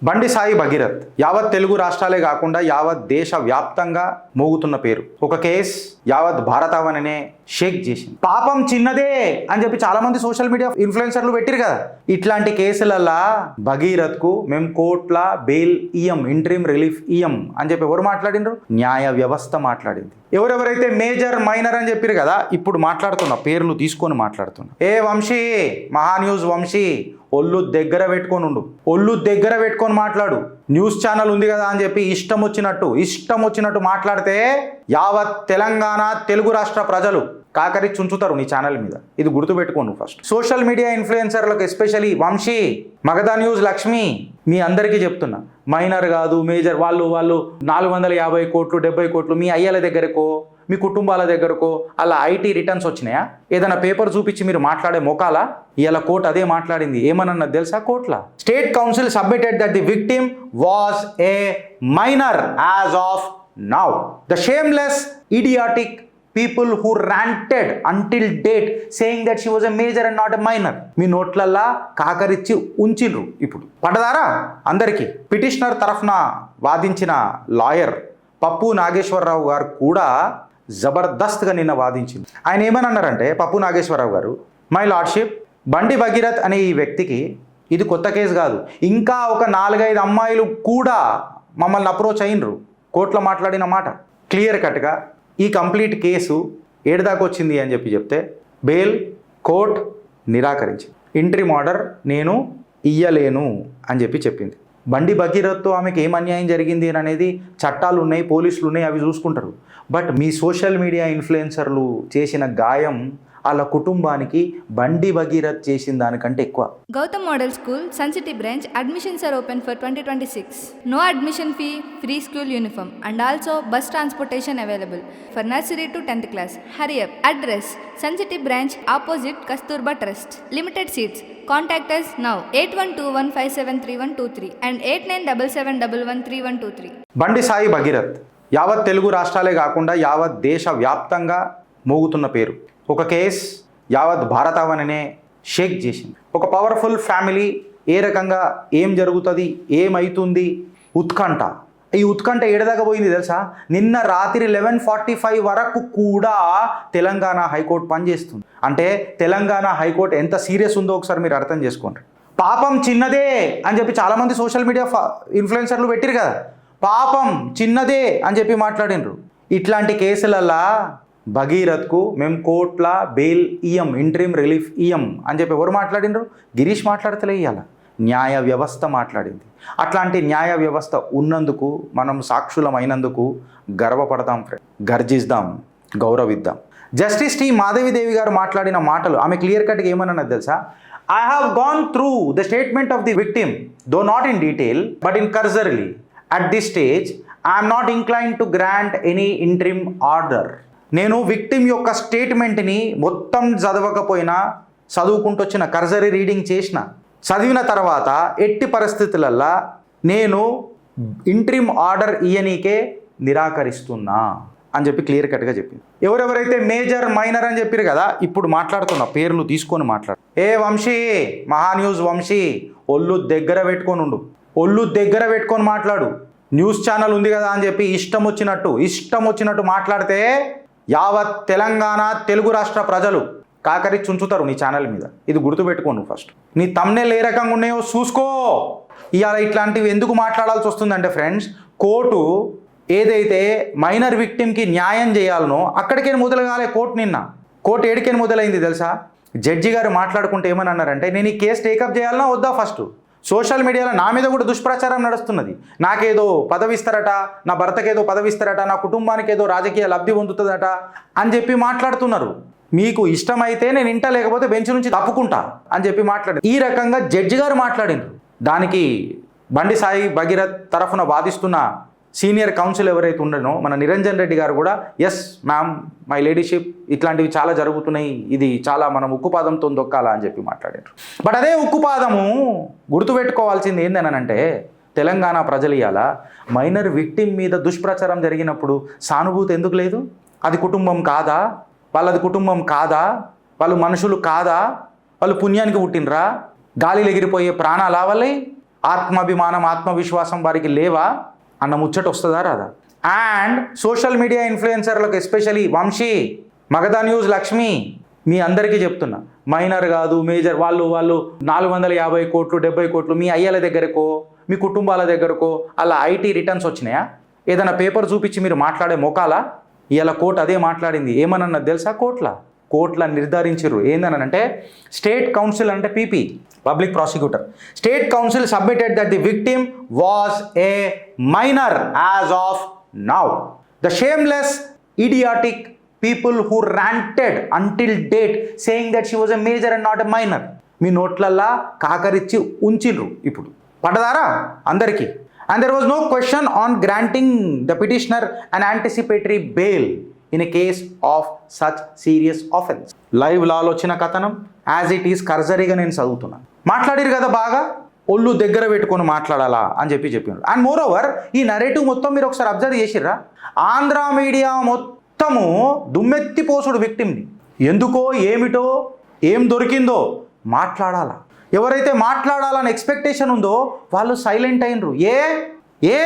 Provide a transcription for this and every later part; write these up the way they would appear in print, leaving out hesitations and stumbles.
బండి సాయి భగీరథ్ యావత్ తెలుగు రాష్ట్రాలే కాకుండా యావత్ దేశ వ్యాప్తంగా మోగుతున్న పేరు. ఒక కేసు యావత్ భారతావనినే షేక్ చేసింది. పాపం చిన్నదే అని చెప్పి చాలా మంది సోషల్ మీడియా ఇన్ఫ్లుయెన్సర్లు పెట్టిరు కదా. ఇట్లాంటి కేసులల్లా భగీరథ్ కు మేము కోర్టుల బెయిల్ ఇయ్యం, ఇంట్రీమ్ రిలీఫ్ ఇయ్యం అని చెప్పి ఎవరు మాట్లాడినరు? న్యాయ వ్యవస్థ మాట్లాడింది. ఎవరెవరైతే మేజర్ మైనర్ అని చెప్పారు కదా, ఇప్పుడు మాట్లాడుతున్నా, పేర్లు తీసుకొని మాట్లాడుతున్నా. ఏ వంశీ, మహాన్యూస్ వంశీ, ఒళ్ళు దగ్గర పెట్టుకొని ఉండు, ఒళ్ళు దగ్గర పెట్టుకొని మాట్లాడు. న్యూస్ ఛానల్ ఉంది కదా అని చెప్పి ఇష్టం వచ్చినట్టు మాట్లాడితే యావత్ తెలంగాణ తెలుగు రాష్ట్ర ప్రజలు కాకరి చుంచుతారు నీ ఛానల్ మీద. ఇది గుర్తుపెట్టుకోను. ఫస్ట్ సోషల్ మీడియా ఇన్ఫ్లుయెన్సర్లకు ఎస్పెషలీ వంశీ, మగధా న్యూస్ లక్ష్మి, మీ అందరికీ చెప్తున్నా, మైనర్ కాదు మేజర్, వాళ్ళు 450 కోట్లు 70 కోట్లు మీ అయ్యల దగ్గరకో మీ కుటుంబాల దగ్గరకో అలా ఐటీ రిటర్న్స్ వచ్చినాయా? ఏదైనా పేపర్ చూపించి మీరు మాట్లాడే మొకాలా? ఇలా కోర్టు అదే మాట్లాడింది. ఏమన్నది తెలుసా? కోర్టులా state council submitted that the victim was a minor as of now. The shameless idiotic people who ranted until date saying that she was a major and not a minor. మీ నోట్లల్లా కాకరిచ్చి ఉంచిన్రు. ఇప్పుడు పడదారా అందరికీ. Petitioner తరఫున వాదించిన lawyer పప్పు నాగేశ్వరరావు గారు కూడా జబర్దస్త్గా నిన్న వాదించింది. ఆయన ఏమని అన్నారంటే, పప్పు నాగేశ్వరరావు గారు, మై లార్డ్షిప్, బండి భగీరథ్ అనే ఈ వ్యక్తికి ఇది కొత్త కేసు కాదు. ఇంకా ఒక 4-5 అమ్మాయిలు కూడా మమ్మల్ని అప్రోచ్ అయినరు. కోర్టులో మాట్లాడిన మాట క్లియర్ కట్గా ఈ కంప్లీట్ కేసు ఏడుదాకా వచ్చింది అని చెప్తే బెయిల్ కోర్ట్ నిరాకరించింది. ఇంట్రీమ్ ఆర్డర్ నేను ఇయ్యలేను అని చెప్పింది. బండి భగీరథ్తో ఆమెకి ఏం అన్యాయం జరిగింది అనేది చట్టాలు ఉన్నాయి, పోలీసులు ఉన్నాయి, అవి చూసుకుంటారు. బట్ మీ సోషల్ మీడియా ఇన్ఫ్లుయెన్సర్లు చేసిన గాయం వాళ్ళ కుటుంబానికి బండి భగీరథ్ చేసిన దానికంటే ఎక్కువ. Gautam model school Sun City branch admissions are open for 2026. No admission fee, free school uniform and also bus transportation available for nursery to 10th class. Hurry up. Address: Sun City branch opposite Kasturba Trust. Limited seats. Contact us now 8121573123 and 8977113123. బండి సాయి భగీరథ్ యావత్ తెలుగు రాష్ట్రాలే కాకుండా యావత్ దేశ వ్యాప్తంగా మోగుతున్న పేరు. ఒక case యావత్ భారతావనినే షేక్ చేసింది. ఒక పవర్ఫుల్ ఫ్యామిలీ ఏ రకంగా ఏం జరుగుతుంది, ఏమవుతుంది, ఉత్కంఠ. ఈ ఉత్కంఠ ఏడదాకా పోయింది తెలుసా? నిన్న రాత్రి 11:45 వరకు కూడా తెలంగాణ హైకోర్టు పనిచేస్తుంది. అంటే తెలంగాణ హైకోర్టు ఎంత సీరియస్ ఉందో ఒకసారి మీరు అర్థం చేసుకోండి. పాపం చిన్నదే అని చెప్పి చాలామంది సోషల్ మీడియా ఇన్ఫ్లుయెన్సర్లు పెట్టిరు కదా, పాపం చిన్నదే అని చెప్పి మాట్లాడినరు. ఇట్లాంటి కేసులల్లా భగీరథ్కు మేము కోర్టుల బెయిల్ ఇయ్యం, ఇంట్రీమ్ రిలీఫ్ ఇయ్యం అని చెప్పి ఎవరు మాట్లాడినరు? గిరీష్ మాట్లాడతలే. ఇయ్యాల న్యాయ వ్యవస్థ మాట్లాడింది. అట్లాంటి న్యాయ వ్యవస్థ ఉన్నందుకు మనం సాక్షులమైనందుకు గర్వపడతాం ఫ్రెండ్, గర్జిద్దాం, గౌరవిద్దాం. జస్టిస్ టి మాధవిదేవి గారు మాట్లాడిన మాటలు ఆమె క్లియర్ కట్గా ఏమన్నది తెలుసా? I have gone through the statement of the victim, though not in detail, but in cursorily. At this stage, I am not inclined to grant any interim order. నేను victim యొక్క స్టేట్మెంట్ని మొత్తం చదవకపోయినా చదువుకుంటూ వచ్చిన, కర్సరీ రీడింగ్ చేసిన, చదివిన తర్వాత ఎట్టి పరిస్థితులల్లా నేను ఇంట్రీమ్ ఆర్డర్ ఇయ్యనీకే నిరాకరిస్తున్నా అని చెప్పి క్లియర్ కట్గా చెప్పింది. ఎవరెవరైతే మేజర్ మైనర్ అని చెప్పారు కదా, ఇప్పుడు మాట్లాడుతున్నా, పేర్లు తీసుకొని మాట్లాడు. ఏ వంశీ, మహాన్యూస్ వంశీ, ఒళ్ళు దగ్గర పెట్టుకొని ఉండు, ఒళ్ళు దగ్గర పెట్టుకొని మాట్లాడు. న్యూస్ ఛానల్ ఉంది కదా అని చెప్పి ఇష్టం వచ్చినట్టు మాట్లాడితే యావత్ తెలంగాణ తెలుగు రాష్ట్ర ప్రజలు కాకరి చుంచుతారు నీ ఛానల్ మీద. ఇది గుర్తుపెట్టుకోను. ఫస్ట్ నీ తమ్నెల్ ఏ రకంగా ఉన్నాయో చూసుకో. ఇవాళ ఇట్లాంటివి ఎందుకు మాట్లాడాల్సి వస్తుందంటే ఫ్రెండ్స్, కోర్టు ఏదైతే మైనర్ విక్టిమ్కి న్యాయం చేయాలనో అక్కడికే మొదలుగాలే కోర్టు ఏడికే మొదలైంది తెలుసా? జడ్జి గారు మాట్లాడుకుంటే ఏమని అన్నారంటే, నేను ఈ కేసు టేకప్ చేయాలన్నా వద్దా? ఫస్ట్ సోషల్ మీడియాలో నా మీద కూడా దుష్ప్రచారం నడుస్తున్నది. నాకేదో పదవిస్తారట, నా భర్తకేదో పదవిస్తారట, నా కుటుంబానికి ఏదో రాజకీయ లబ్ధి పొందుతుందట అని చెప్పి మాట్లాడుతున్నారు. మీకు ఇష్టమైతే నేను ఇంట, లేకపోతే బెంచ్ నుంచి తప్పుకుంటా అని చెప్పి మాట్లాడారు. ఈ రకంగా జడ్జి గారు మాట్లాడినారు. దానికి బండి సాయి భగీరథ్ తరఫున వాదిస్తున్న సీనియర్ కౌన్సిల్ ఎవరైతే ఉండనో మన నిరంజన్ రెడ్డి గారు కూడా, ఎస్ మ్యామ్, మై లేడీషిప్, ఇట్లాంటివి చాలా జరుగుతున్నాయి, ఇది చాలా మనం ఉక్కుపాదంతో దొక్కాలా అని చెప్పి మాట్లాడారు. బట్ అదే ఉక్కుపాదము గుర్తుపెట్టుకోవాల్సింది ఏందనంటే, తెలంగాణ ప్రజలు ఇవాళ మైనర్ విక్టిమ్ మీద దుష్ప్రచారం జరిగినప్పుడు సానుభూతి ఎందుకు లేదు? అది కుటుంబం కాదా? వాళ్ళది కుటుంబం కాదా? వాళ్ళు మనుషులు కాదా? వాళ్ళు పుణ్యానికి పుట్టినరా? గాలిలో ఎగిరిపోయే ప్రాణాలా వాళ్ళే? ఆత్మాభిమానం ఆత్మవిశ్వాసం వారికి లేవా అన్న ముచ్చట వస్తుందా రాదా? అండ్ సోషల్ మీడియా ఇన్ఫ్లుయెన్సర్లకు ఎస్పెషలీ వంశీ, మగధా న్యూస్, లక్ష్మి, మీ అందరికీ చెప్తున్నా, మైనర్ కాదు మేజర్, వాళ్ళు 450 కోట్లు 70 కోట్లు మీ అయ్యల దగ్గరకో మీ కుటుంబాల దగ్గరకో అలా ఐటీ రిటర్న్స్ వచ్చినాయా? ఏదైనా పేపర్ చూపించి మీరు మాట్లాడే మొకాలా? ఇవాళ కోర్టు అదే మాట్లాడింది. ఏమన్నది తెలుసా? కోర్టుల నిర్ధారించారు ఏందనంటే, స్టేట్ కౌన్సిల్ అంటే PP, public prosecutor, state council submitted that the victim was a minor as of now. The shameless idiotic people who ranted until date saying that she was a major and not a minor. మీ నోట్లల్లా కాకరిచ్చి ఉంచిర్రు ఇప్పుడు. పడదారా అందరికీ? And there was no question on granting the petitioner an anticipatory bail in a case of such serious offense. Live లాలో వచ్చిన కథనం as it is కర్జరీగా నేను చదువుతున్నాను. మాట్లాడిరు కదా బాగా, ఒళ్ళు దగ్గర పెట్టుకొని మాట్లాడాలా అని చెప్పినాడు. అండ్ మోర్ ఓవర్ ఈ నరేటివ్ మొత్తం మీరు ఒకసారి అబ్జర్వ్ చేసిర్రా? ఆంధ్ర మీడియా మొత్తము దుమ్మెత్తిపోసుడు విక్టిమ్ని. ఎందుకో ఏమిటో ఏం దొరికిందో మాట్లాడాలా. ఎవరైతే మాట్లాడాలని ఎక్స్పెక్టేషన్ ఉందో వాళ్ళు సైలెంట్ అయినరు. ఏ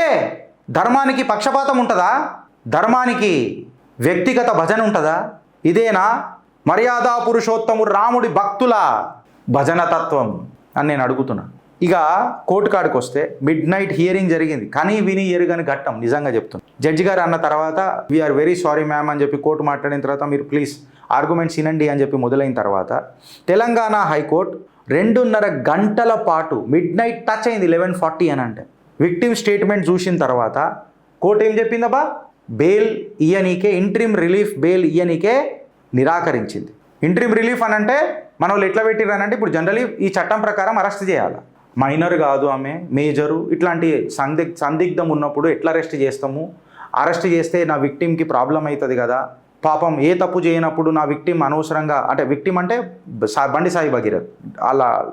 ధర్మానికి పక్షపాతం ఉంటుందా? ధర్మానికి వ్యక్తిగత భజన ఉంటుందా? ఇదేనా మర్యాదా పురుషోత్తముడు రాముడి భక్తుల భజన తత్వం అని నేను అడుగుతున్నా. ఇక కోర్టు కాడికి వస్తే మిడ్ నైట్ హియరింగ్ జరిగింది. కానీ విని ఎరుగని ఘట్టం నిజంగా చెప్తున్నా. జడ్జి గారు అన్న తర్వాత వీఆర్ వెరీ సారీ మ్యామ్ అని చెప్పి కోర్టు మాట్లాడిన తర్వాత మీరు ప్లీజ్ ఆర్గ్యుమెంట్స్ వినండి అని చెప్పి మొదలైన తర్వాత తెలంగాణ హైకోర్టు 2.5 గంటల పాటు మిడ్ నైట్ టచ్ అయింది 11:40 అని అంటే విక్టిమ్ స్టేట్మెంట్ చూసిన తర్వాత కోర్టు ఏం చెప్పిందబ్బా? బెయిల్ ఇయ్యనీకే, ఇంట్రిమ్ రిలీఫ్ బెయిల్ ఇయ్యనీకే నిరాకరించింది. ఇంట్రిమ్ రిలీఫ్ అని అంటే మన వాళ్ళు ఎట్లా పెట్టిరనంటే, ఇప్పుడు జనరలీ ఈ చట్టం ప్రకారం అరెస్ట్ చేయాలి. మైనర్ కాదు ఆమె, మేజరు, ఇట్లాంటి సందిగ్ధం ఉన్నప్పుడు ఎట్లా అరెస్ట్ చేస్తాము? అరెస్ట్ చేస్తే నా విక్టిమ్కి ప్రాబ్లం అవుతుంది కదా, పాపం ఏ తప్పు చేయనప్పుడు నా విక్టిమ్ అనవసరంగా, అంటే విక్టిమ్ అంటే బండి సాయి భగీరథ్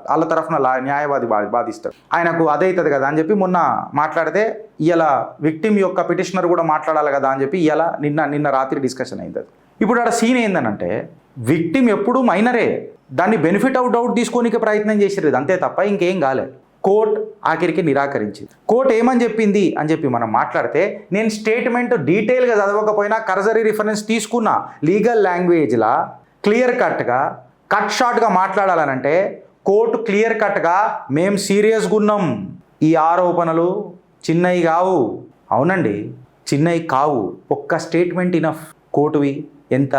వాళ్ళ తరఫున న్యాయవాది బాధిస్తాడు, ఆయనకు అదవుతుంది కదా అని చెప్పి మొన్న మాట్లాడితే ఇలా విక్టిమ్ యొక్క పిటిషనర్ కూడా మాట్లాడాలి కదా అని చెప్పి ఇలా నిన్న రాత్రి డిస్కషన్ అయింది. ఇప్పుడు ఆడ సీన్ ఏందనంటే, విక్టిమ్ ఎప్పుడు మైనరే, దాన్ని బెనిఫిట్ ఆఫ్ డౌట్ తీసుకోనికి ప్రయత్నం చేసేది అంతే తప్ప ఇంకేం కాలేదు. కోర్టు ఆఖరికి నిరాకరించింది. కోర్టు ఏమని చెప్పింది అని చెప్పి మనం మాట్లాడితే, నేను స్టేట్మెంట్ డీటెయిల్గా చదవకపోయినా కర్జరీ రిఫరెన్స్ తీసుకున్నా, లీగల్ లాంగ్వేజ్లా క్లియర్ కట్గా కట్ షార్ట్గా మాట్లాడాలనంటే కోర్టు క్లియర్ కట్గా మేం సీరియస్గా ఉన్నాం, ఈ ఆరోపణలు చిన్నవి కావు. అవునండి, చిన్నవి కావు, ఒక్క స్టేట్మెంట్ ఇనఫ్ కోర్టువి ఎంత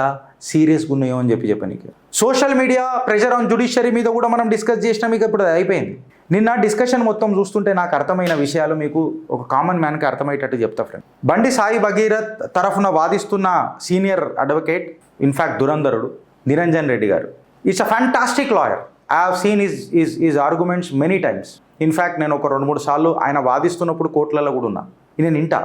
సీరియస్గా ఉన్నాయో అని చెప్పనీకి. Social media pressure on judiciary మీద కూడా మనం డిస్కస్ చేసినాం. ఇక ఇప్పుడు అయిపోయింది. నిన్న డిస్కషన్ మొత్తం చూస్తుంటే నాకు అర్థమైన విషయాలు మీకు ఒక కామన్ మ్యాన్కి అర్థమయ్యేటట్టు చెప్తా ఫ్రెండ్. బండి సాయి భగీరథ్ తరఫున వాదిస్తున్న సీనియర్ అడ్వకేట్, ఇన్ఫ్యాక్ట్ దురంధరుడు Niranjan Reddy garu, is a fantastic lawyer. I have seen his arguments many times. In fact నేను ఒక 2-3 సార్లు ఆయన వాదిస్తున్నప్పుడు కోర్టులలో కూడా ఉన్నా. నేను వింటా,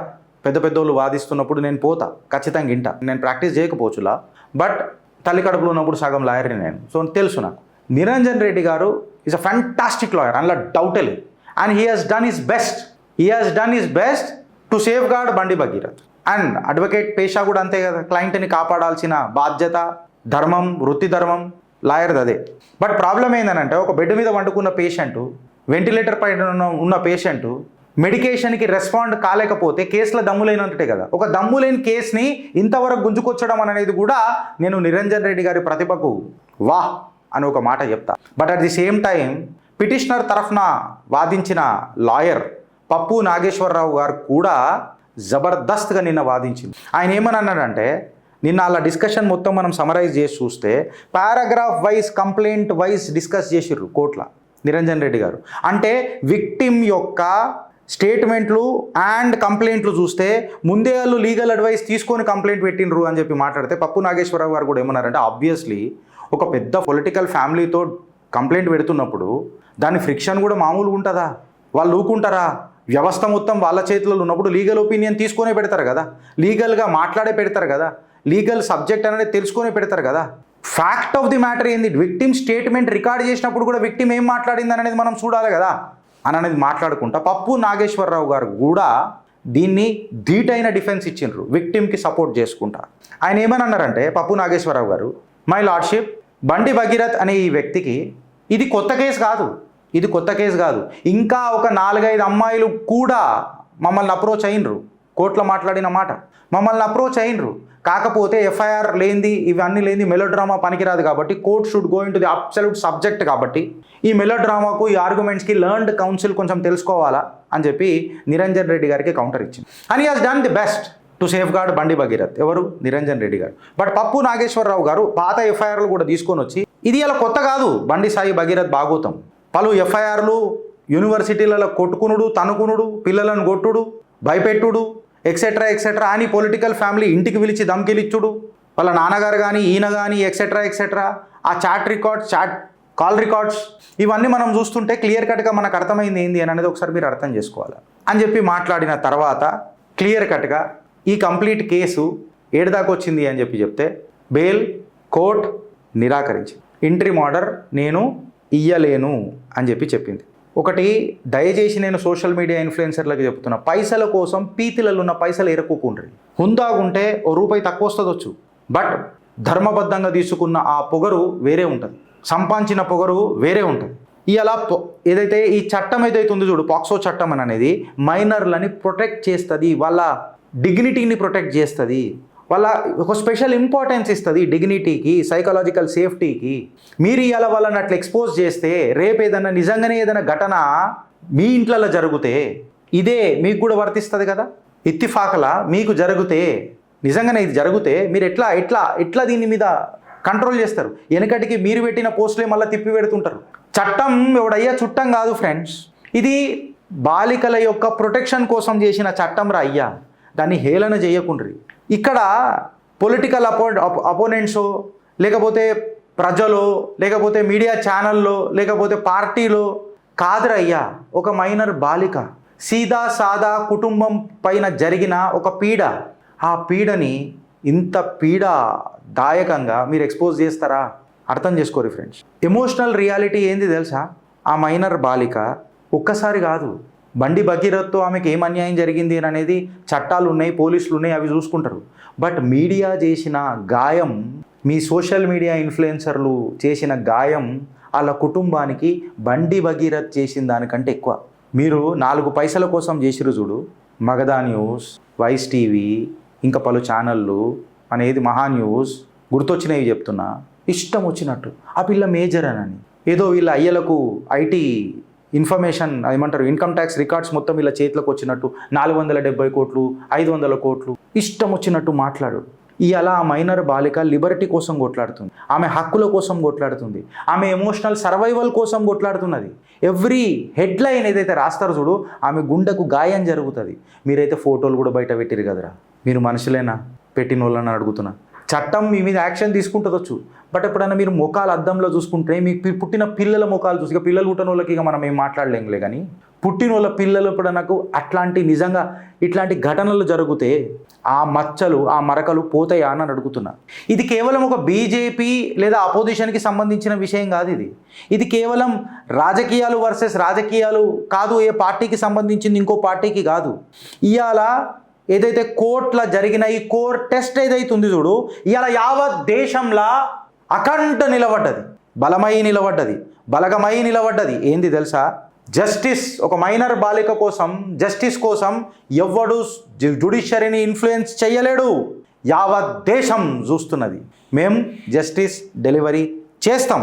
పెద్దోళ్ళు వాదిస్తున్నప్పుడు నేను పోతా, ఖచ్చితంగా వింటా. నేను ప్రాక్టీస్ చేయకపోవచ్చులా, బట్ తల్లి కడుపులో ఉన్నప్పుడు సగం లాయర్ని నేను, సో తెలుసు నాకు. నిరంజన్ రెడ్డి గారు ఈజ్ అ ఫ్యాంటాస్టిక్ లాయర్, అందులో డౌటే లేదు. And he has done his best to safeguard Bandi Bhagirath. And advocate పేషా కూడా అంతే కదా, క్లయింట్ని కాపాడాల్సిన బాధ్యత, ధర్మం, వృత్తి ధర్మం లాయర్ది అదే. బట్ ప్రాబ్లం ఏంటంటే, ఒక బెడ్ మీద వండుకున్న పేషెంటు, వెంటిలేటర్ పైన ఉన్న పేషెంటు మెడికేషన్కి రెస్పాండ్ కాలేకపోతే కేసులో దమ్ములేనంటే కదా. ఒక దమ్ములేని కేసుని ఇంతవరకు గుంజుకొచ్చడం అనేది కూడా నేను నిరంజన్ రెడ్డి గారి ప్రతిభకు వాహ్ అని ఒక మాట చెప్తా. But at the same time petitioner తరఫున వాదించిన లాయర్ పప్పు నాగేశ్వరరావు గారు కూడా జబర్దస్త్గా నిన్న వాదించింది. ఆయన ఏమని అన్నాడంటే, నిన్న అలా డిస్కషన్ మొత్తం మనం సమరైజ్ చేసి చూస్తే paragraph wise, complaint wise discuss చేసిర్రు కోర్టులో నిరంజన్ రెడ్డి గారు. అంటే విక్టిమ్ యొక్క స్టేట్మెంట్లు అండ్ కంప్లైంట్లు చూస్తే ముందే వాళ్ళు లీగల్ అడ్వైస్ తీసుకొని కంప్లైంట్ పెట్టినరు అని చెప్పి మాట్లాడితే, పప్పు నాగేశ్వరరావు గారు కూడా ఏమన్నారంటే, ఆబ్వియస్లీ ఒక పెద్ద పొలిటికల్ ఫ్యామిలీతో కంప్లైంట్ పెడుతున్నప్పుడు దాని ఫ్రిక్షన్ కూడా మామూలుగా ఉంటుందా? వాళ్ళు ఊకుంటారా? వ్యవస్థ మొత్తం వాళ్ళ చేతుల్లో ఉన్నప్పుడు లీగల్ ఒపీనియన్ తీసుకొనే పెడతారు కదా, లీగల్గా మాట్లాడే పెడతారు కదా, లీగల్ సబ్జెక్ట్ అనేది తెలుసుకొనే పెడతారు కదా. ఫ్యాక్ట్ ఆఫ్ ది మ్యాటర్ ఏంది? విక్టిమ్ స్టేట్మెంట్ రికార్డ్ చేసినప్పుడు కూడా విక్టిమ్ ఏం మాట్లాడింది అనేది మనం చూడాలి కదా అని అనేది మాట్లాడుకుంటా పప్పు నాగేశ్వరరావు గారు కూడా దీన్ని ధీటైన డిఫెన్స్ ఇచ్చిండ్రు విక్టిమ్కి సపోర్ట్ చేసుకుంటా. ఆయన ఏమని అన్నారంటే, పప్పు నాగేశ్వరరావు గారు, మై లార్డ్షిప్, బండి భగీరథ్ అనే ఈ వ్యక్తికి ఇది కొత్త కేసు కాదు. ఇది కొత్త కేసు కాదు. ఇంకా ఒక 4-5 అమ్మాయిలు కూడా మమ్మల్ని అప్రోచ్ అయినరు. కోర్టులో మాట్లాడిన మాట, మమ్మల్ని అప్రోచ్ అయినరు. కాకపోతే ఎఫ్ఐఆర్ లేనిది, ఇవన్నీ లేనిది మెలోడ్రామా పనికిరాదు కాబట్టి court should go in to the absolute subject. కాబట్టి ఈ మెలోడ్రామాకు, ఈ ఆర్గ్యుమెంట్స్కి లర్న్డ్ కౌన్సిల్ కొంచెం తెలుసుకోవాలా అని చెప్పి నిరంజన్ రెడ్డి గారికి కౌంటర్ ఇచ్చింది. And he has done the best to safeguard Bandi Bhagirath. ఎవరు? నిరంజన్ రెడ్డి గారు. బట్ పప్పు నాగేశ్వరరావు గారు పాత ఎఫ్ఐఆర్లు కూడా తీసుకొని వచ్చి, ఇది ఇలా కొత్త కాదు బండి సాయి భగీరథ్ భాగోతం. పలు ఎఫ్ఐఆర్లు, యూనివర్సిటీలలో కొట్టుకునుడు, తనుకునుడు, పిల్లలను కొట్టుడు, భయపెట్టుడు, ఎక్సెట్రా ఎక్సెట్రా అని పొలిటికల్ ఫ్యామిలీ ఇంటికి పిలిచి ధమ్కిలిచ్చుడు, వాళ్ళ నాన్నగారు కానీ ఈయన కానీ ఎక్సెట్రా ఎక్సెట్రా, ఆ చాట్ రికార్డ్స్, కాల్ రికార్డ్స్, ఇవన్నీ మనం చూస్తుంటే క్లియర్ కట్గా మనకు అర్థమైంది ఏంది అని అనేది ఒకసారి మీరు అర్థం చేసుకోవాలి అని చెప్పి మాట్లాడిన తర్వాత క్లియర్ కట్గా ఈ కంప్లీట్ కేసు ఏడుదాకా వచ్చింది అని చెప్పి చెప్తే బెయిల్ కోర్ట్ నిరాకరించింది. ఇంట్రీమ్ ఆర్డర్ నేను ఇయ్యలేను అని చెప్పి చెప్పింది. ఒకటి దయచేసి నేను సోషల్ మీడియా ఇన్ఫ్లుయెన్సర్లకు చెప్తున్నా, పైసల కోసం పీతిలలో ఉన్న పైసలు ఎరక్కుకుండ్రి. హుందాగుంటే ₹1 తక్కువ వస్తుందొచ్చు, బట్ ధర్మబద్ధంగా తీసుకున్న ఆ పొగరు వేరే ఉంటుంది, సంపాదించిన పొగరు వేరే ఉంటుంది. ఇలా ఏదైతే ఈ చట్టం ఏదైతే ఉందో చూడు, పాక్సో చట్టం అనేది మైనర్లని ప్రొటెక్ట్ చేస్తుంది, వాళ్ళ డిగ్నిటీని ప్రొటెక్ట్ చేస్తుంది, వాళ్ళ ఒక స్పెషల్ ఇంపార్టెన్స్ ఇస్తుంది డిగ్నిటీకి, సైకలాజికల్ సేఫ్టీకి. మీరు ఇవాళ వాళ్ళని అట్లా ఎక్స్పోజ్ చేస్తే రేపు ఏదైనా నిజంగానే ఏదైనా ఘటన మీ ఇంట్లలో జరిగితే ఇదే మీకు కూడా వర్తిస్తుంది కదా. ఇత్తిఫాకలా మీకు జరిగితే, నిజంగానే ఇది జరిగితే మీరు ఎట్లా దీని మీద కంట్రోల్ చేస్తారు? వెనకటికి మీరు పెట్టిన పోస్టులే మళ్ళీ తిప్పి పెడుతుంటారు. చట్టం ఎవడయ్యా చుట్టం కాదు ఫ్రెండ్స్, ఇది బాలికల యొక్క ప్రొటెక్షన్ కోసం చేసిన చట్టం రా అయ్యా, దాన్ని హేళన చేయకుండ్రి. ఇక్కడ పొలిటికల్ అపోనెంట్సో, లేకపోతే ప్రజలు, లేకపోతే మీడియా ఛానల్లో, లేకపోతే పార్టీలో కాదురయ్యా, ఒక మైనర్ బాలిక సీదా సాదా కుటుంబం పైన జరిగిన ఒక పీడ, ఆ పీడని ఇంత పీడదాయకంగా మీరు ఎక్స్పోజ్ చేస్తారా? అర్థం చేసుకోరు ఫ్రెండ్స్. ఎమోషనల్ రియాలిటీ ఏంది తెలుసా? ఆ మైనర్ బాలిక ఒక్కసారి కాదు, బండి భగీరథ్తో ఆమెకి ఏం అన్యాయం జరిగింది అని అనేది చట్టాలు ఉన్నాయి, పోలీసులు ఉన్నాయి, అవి చూసుకుంటారు. బట్ మీడియా చేసిన గాయం, మీ సోషల్ మీడియా ఇన్ఫ్లుయెన్సర్లు చేసిన గాయం వాళ్ళ కుటుంబానికి బండి భగీరథ్ చేసిన దానికంటే ఎక్కువ. మీరు 4 పైసల కోసం చేసిరు చూడు, మగధా న్యూస్, వైస్ టీవీ, ఇంకా పలు ఛానళ్ళు అనేది, మహా న్యూస్, గుర్తొచ్చినవి చెప్తున్నా, ఇష్టం వచ్చినట్టు ఆ పిల్ల మేజర్ అని ఏదో వీళ్ళ అయ్యలకు ఐటీ ఇన్ఫర్మేషన్ ఏమంటారు, ఇన్కమ్ ట్యాక్స్ రికార్డ్స్ మొత్తం వీళ్ళ చేతిలోకి వచ్చినట్టు 470 కోట్లు, 500 కోట్లు ఇష్టం వచ్చినట్టు మాట్లాడు. ఇవాళ ఆ మైనర్ బాలిక లిబర్టీ కోసం కొట్లాడుతుంది, ఆమె హక్కుల కోసం కొట్లాడుతుంది, ఆమె ఎమోషనల్ సర్వైవల్ కోసం కొట్లాడుతున్నది. ఎవ్రీ హెడ్లైన్ ఏదైతే రాస్తారో చూడు, ఆమె గుండెకు గాయం జరుగుతుంది. మీరైతే ఫోటోలు కూడా బయట పెట్టిరు కదరా, మీరు మనుషులేనా పెట్టిన వాళ్ళని అడుగుతున్నా. చట్టం మీ మీద యాక్షన్ తీసుకుంటుందొచ్చు, బట్ ఎప్పుడైనా మీరు ముఖాలు అద్దంలో చూసుకుంటే మీకు పుట్టిన పిల్లల ముఖాలు చూసి, ఇక పిల్లలు పుట్టిన వాళ్ళకి ఇక మనం ఏం మాట్లాడలేంలే, కానీ పుట్టిన వాళ్ళ పిల్లలు ఎప్పుడైనా అట్లాంటి నిజంగా ఇట్లాంటి ఘటనలు జరిగితే ఆ మచ్చలు, ఆ మరకలు పోతాయా అని అడుగుతున్నా. ఇది కేవలం ఒక బీజేపీ లేదా అపోజిషన్కి సంబంధించిన విషయం కాదు. ఇది కేవలం రాజకీయాలు వర్సెస్ రాజకీయాలు కాదు, ఏ పార్టీకి సంబంధించింది ఇంకో పార్టీకి కాదు. ఇవాళ ఏదైతే కోర్టులో జరిగిన ఈ కోర్ టెస్ట్ ఏదైతే ఉంది చూడు, ఇవాళ యావత్ దేశంలో అఖండ నిలబడ్డది, బలగమై నిలబడ్డది. ఏంది తెలుసా? జస్టిస్. ఒక మైనర్ బాలిక కోసం, జస్టిస్ కోసం ఎవ్వడు జ్యుడిషియరీని ఇన్ఫ్లుయెన్స్ చేయలేడు. యావత్ దేశం చూస్తున్నది, మేం జస్టిస్ డెలివరీ చేస్తాం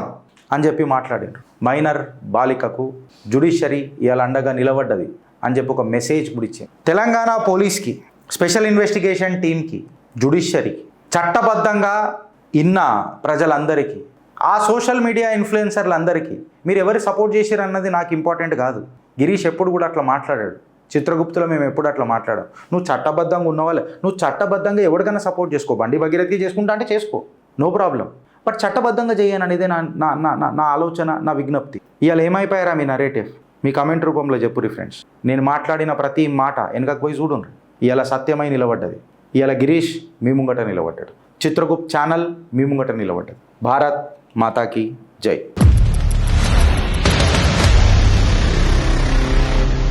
అని చెప్పి మాట్లాడారు. మైనర్ బాలికకు జ్యుడిషియరీ ఇవాళ అండగా నిలబడ్డది అని చెప్పి ఒక మెసేజ్ కూడా ఇచ్చారు. తెలంగాణ పోలీస్కి, స్పెషల్ ఇన్వెస్టిగేషన్ టీంకి, జ్యుడిషియరీకి, చట్టబద్ధంగా ఇన్న ప్రజలందరికీ, ఆ సోషల్ మీడియా ఇన్ఫ్లుయెన్సర్లందరికీ మీరు ఎవరు సపోర్ట్ చేశారు అన్నది నాకు ఇంపార్టెంట్ కాదు. గిరీష్ ఎప్పుడు కూడా అట్లా మాట్లాడాడు, చిత్రగుప్తులో మేము ఎప్పుడు అట్లా మాట్లాడాం. నువ్వు చట్టబద్ధంగా ఉన్నవాళ్ళే, నువ్వు చట్టబద్ధంగా ఎవరికైనా సపోర్ట్ చేసుకో, బండి భగీరథకి చేసుకుంటా అంటే చేసుకో, నో ప్రాబ్లం. బట్ చట్టబద్ధంగా చేయను అనేది నా ఆలోచన, నా విజ్ఞప్తి. ఇవాళ ఏమైపోయారా మీ నరేటివ్? మీ కమెంట్ రూపంలో చెప్పురి ఫ్రెండ్స్. నేను మాట్లాడిన ప్రతి మాట వెనకకు పోయి చూడండి. ఇవాళ సత్యమై నిలబడ్డది, ఇవాళ గిరీష్ మీ ముంగట నిలబడ్డాడు, చిత్రగుప్త్ ఛానల్ మీ ముంగట నిలబడ్డది. భారత్ మాతాకి జై.